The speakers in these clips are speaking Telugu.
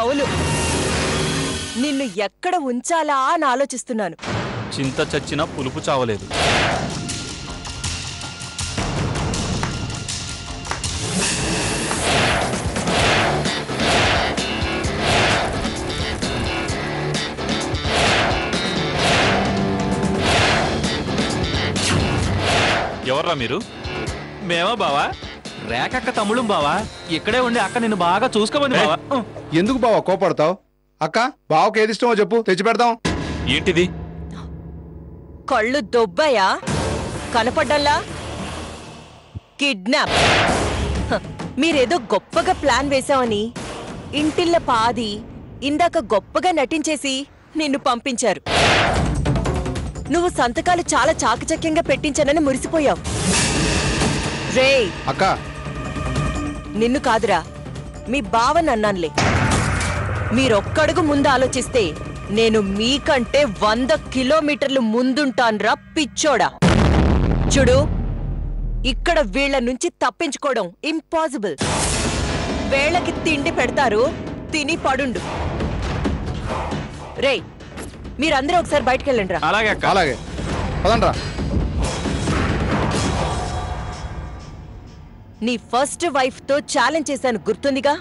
అవును, నిన్ను ఎక్కడ ఉంచాలా అని ఆలోచిస్తున్నాను. చింత చచ్చినా పులుపు చావలేదు. ఎవర్రా మీరు? మేమా బావా? రేఖక్క తమ్ముళ్ళం బావా. ఇక్కడే ఉండి అక్క నిన్ను బాగా చూసుకోమని బావా. ఎందుకు బావా కోపడతావు? అక్క బావకి ఏది ఇష్టమో చెప్పు, తెచ్చి పెడతాం. ఏంటిది? కళ్ళు దొబ్బయా? కనపడ్డంలా? కిడ్నాప్. మీరేదో గొప్పగా ప్లాన్ వేశావని ఇంటిల్ల పాది ఇందాక గొప్పగా నటించేసి నిన్ను పంపించారు. నువ్వు సంతకాలు చాలా చాకచక్యంగా పెట్టించానని మురిసిపోయావు. రే అక్క, నిన్ను కాదురా, మీ బావని అన్నానులే. మీరొక్కడుగు ముందు ఆలోచిస్తే నేను మీకంటే 100 కిలోమీటర్లు ముందుంటాన్రా పిచ్చోడా. చూడు, ఇక్కడ వీళ్ల నుంచి తప్పించుకోవడం ఇంపాసిబుల్. వేళకి తిండి పెడతారు, తిని పడుండు. రే, మీరందరూ ఒకసారి బయటకెళ్ళండి రా. అలాగే అక్క. అలాగే పదండ్రా. నీ ఫస్ట్ వైఫ్ తో ఛాలెంజ్ చేశాను, గుర్తుందిగా?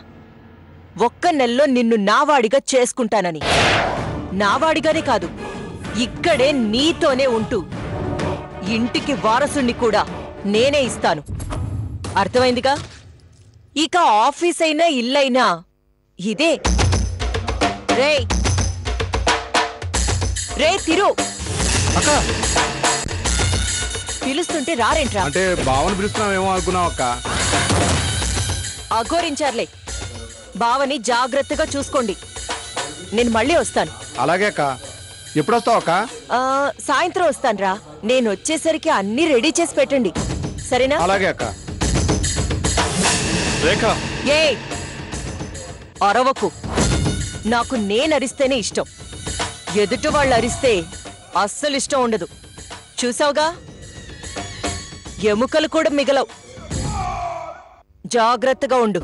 ఒక్క నెలలో నిన్ను నావాడిగా చేసుకుంటానని. నావాడిగానే కాదు, ఇక్కడే నీతోనే ఉంటూ ఇంటికి వారసుణ్ణి కూడా నేనే ఇస్తాను. అర్థమైందిగా? ఇక ఆఫీస్ అయినా ఇల్లైనా ఇదే. రే రే తిరు, అక్క పిలుస్తుంటే రారేంట్రా? అంటే బావని పిలుస్తున్నావేమో అనుకున్నావు అక్క. అఘోరించారులే. బావని జాగ్రత్తగా చూసుకోండి. నేను మళ్ళీ వస్తాను. అలాగే అక్క. ఎప్పుడొస్తావు అక్క? సాయంత్రం వస్తానురా. నేను వచ్చేసరికి అన్నీ రెడీ చేసి పెట్టండి, సరేనా? అలాగే అక్క. రేఖ, ఏ అరవకు. నాకు నేనరిస్తేనే ఇష్టం. ఎదుటి వాళ్ళు అరిస్తే అస్సలు ఇష్టం ఉండదు. చూసావుగా, ఎముకలు కూడా మిగలవు. జాగ్రత్తగా ఉండు.